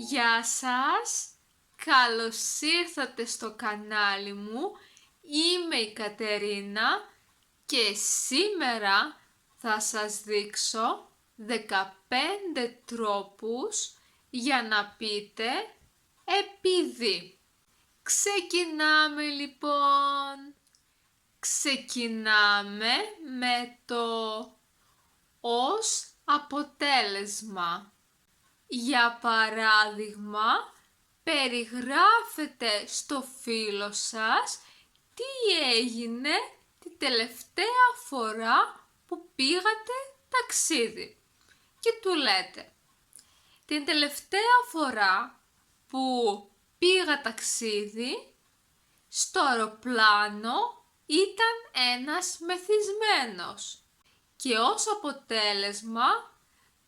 Γεια σας, καλώς ήρθατε στο κανάλι μου, είμαι η Κατερίνα και σήμερα θα σας δείξω 15 τρόπους για να πείτε επειδή. Ξεκινάμε λοιπόν. Ξεκινάμε με το ως αποτέλεσμα. Για παράδειγμα, περιγράφετε στο φίλο σας τι έγινε την τελευταία φορά που πήγατε ταξίδι και του λέτε την τελευταία φορά που πήγα ταξίδι στο αεροπλάνο ήταν ένας μεθυσμένος και ως αποτέλεσμα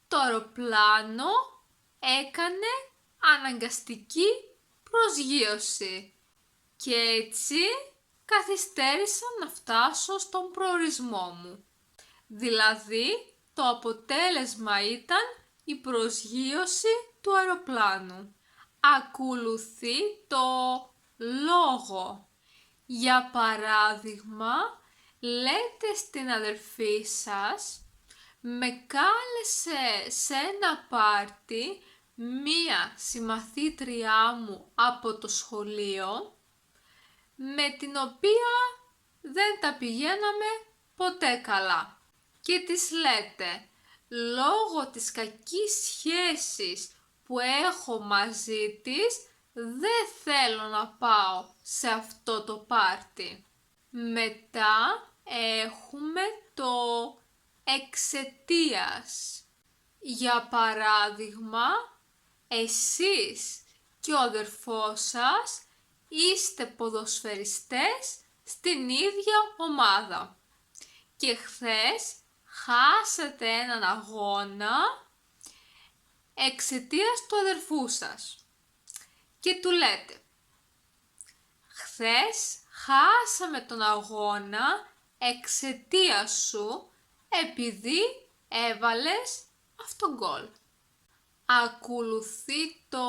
το αεροπλάνο έκανε αναγκαστική προσγείωση και έτσι καθυστέρησα να φτάσω στον προορισμό μου. Δηλαδή το αποτέλεσμα ήταν η προσγείωση του αεροπλάνου. Ακολουθεί το λόγο. Για παράδειγμα, λέτε στην αδερφή σας «Με κάλεσε σε ένα πάρτι μία συμμαθήτριά μου από το σχολείο, με την οποία δεν τα πηγαίναμε ποτέ καλά». Και της λέτε «Λόγω της κακής σχέσης που έχω μαζί της, δεν θέλω να πάω σε αυτό το πάρτι». Μετά έχουμε το εξαιτίας. Για παράδειγμα, εσείς και ο αδερφός σας είστε ποδοσφαιριστές στην ίδια ομάδα και χθες χάσατε έναν αγώνα εξαιτίας του αδερφού σας και του λέτε «Χθες χάσαμε τον αγώνα εξαιτίας σου επειδή έβαλες αυτό γκολ». Ακολουθεί το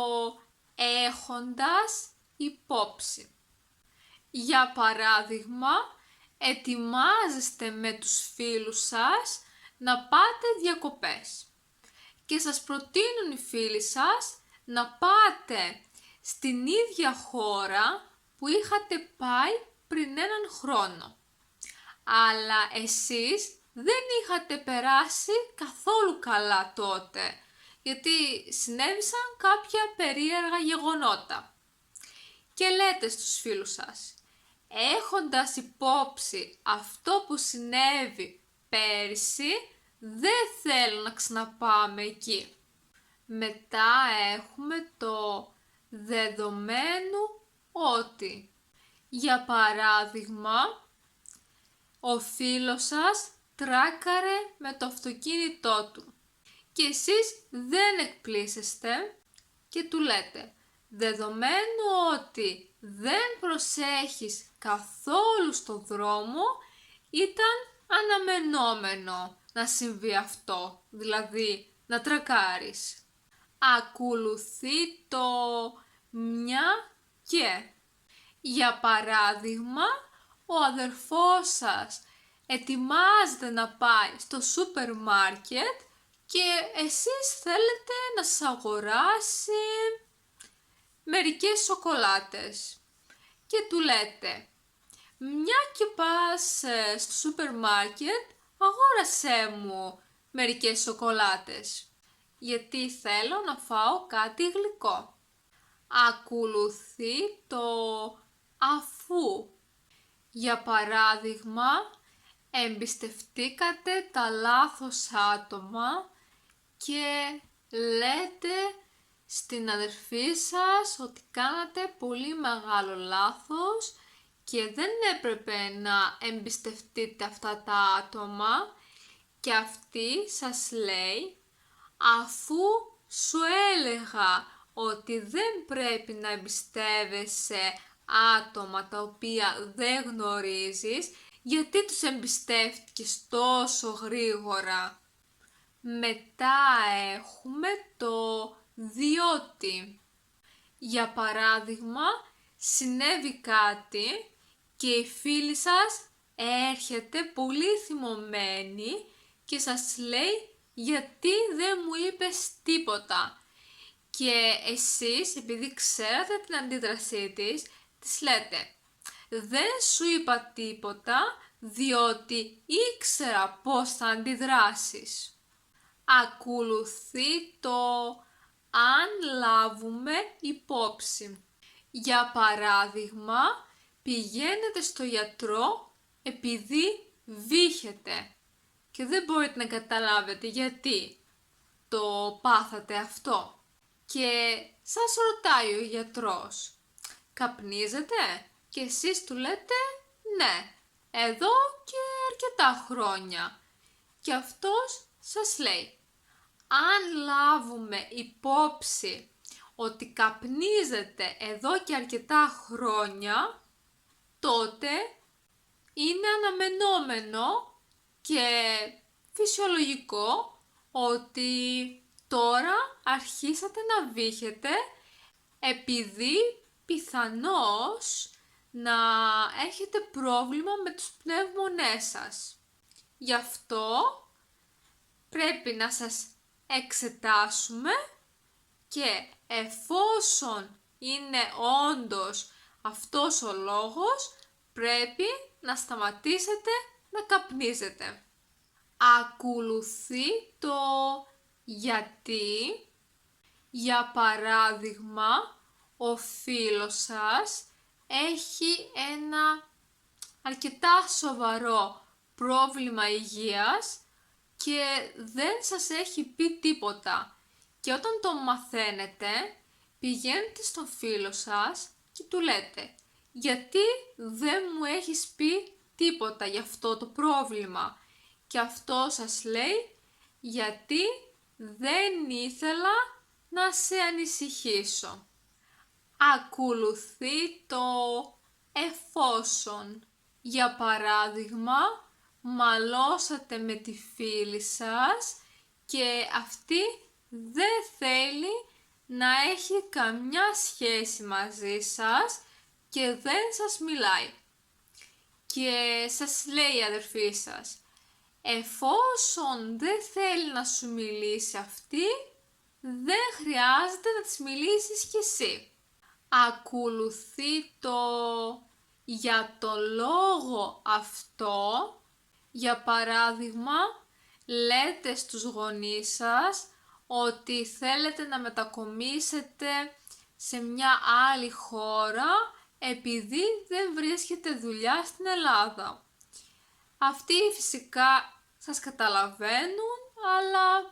έχοντας υπόψη. Για παράδειγμα, ετοιμάζεστε με τους φίλους σας να πάτε διακοπές και σας προτείνουν οι φίλοι σας να πάτε στην ίδια χώρα που είχατε πάει πριν έναν χρόνο. Αλλά εσείς δεν είχατε περάσει καθόλου καλά τότε, γιατί συνέβησαν κάποια περίεργα γεγονότα. Και λέτε στους φίλους σας, έχοντας υπόψη αυτό που συνέβη πέρυσι, δεν θέλω να ξαναπάμε εκεί. Μετά έχουμε το δεδομένου ότι. Για παράδειγμα, ο φίλος σας τράκαρε με το αυτοκίνητό του και εσείς δεν εκπλήσεστε και του λέτε «Δεδομένου ότι δεν προσέχεις καθόλου στο δρόμο, ήταν αναμενόμενο να συμβεί αυτό, δηλαδή να τρακάρεις». Ακολουθεί το μια και. Για παράδειγμα, ο αδερφός σας ετοιμάζεται να πάει στο σούπερ μάρκετ και εσείς θέλετε να σας αγοράσει μερικές σοκολάτες και του λέτε «Μια και πας στο σούπερ μάρκετ, αγόρασέ μου μερικές σοκολάτες, γιατί θέλω να φάω κάτι γλυκό». Ακολουθεί το αφού. Για παράδειγμα, εμπιστευτήκατε τα λάθος άτομα και λέτε στην αδερφή σας ότι κάνατε πολύ μεγάλο λάθος και δεν έπρεπε να εμπιστευτείτε αυτά τα άτομα και αυτή σας λέει «Αφού σου έλεγα ότι δεν πρέπει να εμπιστεύεσαι άτομα τα οποία δεν γνωρίζεις, γιατί τους εμπιστεύτηκες τόσο γρήγορα». Μετά έχουμε το διότι. Για παράδειγμα, συνέβη κάτι και η φίλη σας έρχεται πολύ θυμωμένη και σας λέει γιατί δεν μου είπες τίποτα. Και εσείς, επειδή ξέρατε την αντίδρασή της λέτε δεν σου είπα τίποτα διότι ήξερα πώς θα αντιδράσεις. Ακολουθεί το αν λάβουμε υπόψη. Για παράδειγμα, πηγαίνετε στο γιατρό επειδή βύχετε και δεν μπορείτε να καταλάβετε γιατί το πάθατε αυτό. Και σας ρωτάει ο γιατρός, καπνίζετε? Και εσείς του λέτε, ναι, εδώ και αρκετά χρόνια. Και αυτός σας λέει, αν λάβουμε υπόψη ότι καπνίζετε εδώ και αρκετά χρόνια, τότε είναι αναμενόμενο και φυσιολογικό ότι τώρα αρχίσατε να βύχετε επειδή πιθανώς να έχετε πρόβλημα με τους πνεύμονές σας. Γι' αυτό πρέπει να σας εξετάσουμε και εφόσον είναι όντως αυτός ο λόγος, πρέπει να σταματήσετε να καπνίζετε. Ακολουθεί το γιατί. Για παράδειγμα, ο φίλος σας έχει ένα αρκετά σοβαρό πρόβλημα υγείας και δεν σας έχει πει τίποτα. Και όταν το μαθαίνετε, πηγαίνετε στον φίλο σας και του λέτε γιατί δεν μου έχεις πει τίποτα για αυτό το πρόβλημα. Και αυτό σας λέει γιατί δεν ήθελα να σε ανησυχήσω. Ακολουθεί το εφόσον. Για παράδειγμα, μαλώσατε με τη φίλη σας και αυτή δεν θέλει να έχει καμιά σχέση μαζί σας και δεν σας μιλάει. Και σας λέει η αδερφή σας, εφόσον δεν θέλει να σου μιλήσει αυτή, δεν χρειάζεται να της μιλήσεις κι εσύ. Ακολουθεί το για το λόγο αυτό. Για παράδειγμα, λέτε στους γονείς σας ότι θέλετε να μετακομίσετε σε μια άλλη χώρα επειδή δεν βρίσκεται δουλειά στην Ελλάδα. Αυτοί φυσικά σας καταλαβαίνουν, αλλά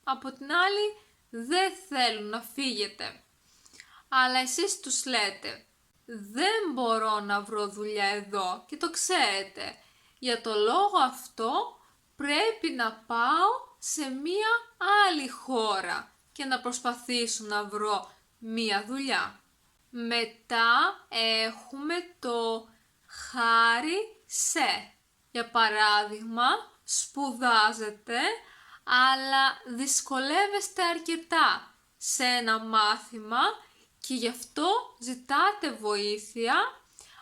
από την άλλη δεν θέλουν να φύγετε. Αλλά εσείς τους λέτε, δεν μπορώ να βρω δουλειά εδώ και το ξέρετε. Για το λόγο αυτό πρέπει να πάω σε μία άλλη χώρα και να προσπαθήσω να βρω μία δουλειά. Μετά έχουμε το χάρη σε. Για παράδειγμα, σπουδάζετε, αλλά δυσκολεύεστε αρκετά σε ένα μάθημα και γι' αυτό ζητάτε βοήθεια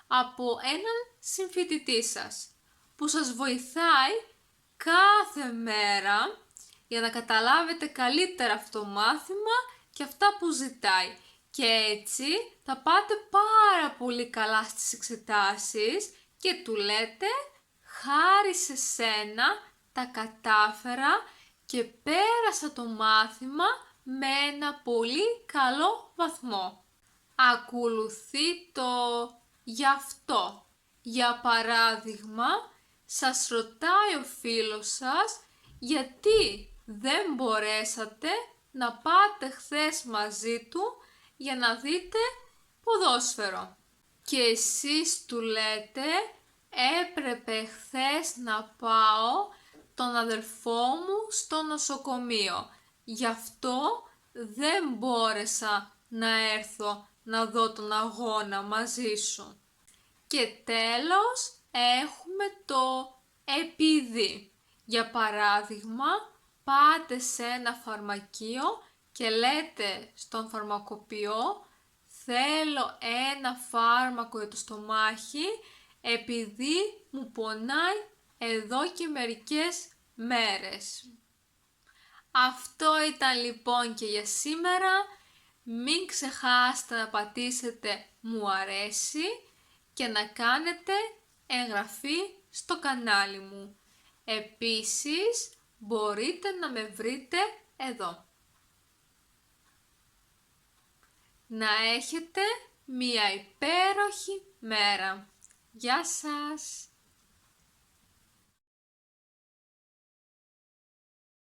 από έναν συμφοιτητή σας, που σας βοηθάει κάθε μέρα για να καταλάβετε καλύτερα αυτό το μάθημα και αυτά που ζητάει. Και έτσι θα πάτε πάρα πολύ καλά στις εξετάσεις και του λέτε χάρη σε σένα τα κατάφερα και πέρασα το μάθημα με ένα πολύ καλό βαθμό. Ακολουθεί το γι' αυτό. Για παράδειγμα, σας ρωτάει ο φίλος σας γιατί δεν μπορέσατε να πάτε χθες μαζί του για να δείτε ποδόσφαιρο. Και εσείς του λέτε έπρεπε χθες να πάω τον αδελφό μου στο νοσοκομείο. Γι' αυτό δεν μπόρεσα να έρθω να δω τον αγώνα μαζί σου. Και τέλος έχουμε το επειδή. Για παράδειγμα, πάτε σε ένα φαρμακείο και λέτε στον φαρμακοποιό θέλω ένα φάρμακο για το στομάχι επειδή μου πονάει εδώ και μερικές μέρες. Αυτό ήταν λοιπόν και για σήμερα. Μην ξεχάσετε να πατήσετε μου αρέσει και να κάνετε εγγραφή στο κανάλι μου. Επίσης μπορείτε να με βρείτε εδώ. Να έχετε μία υπέροχη μέρα. Γεια σας!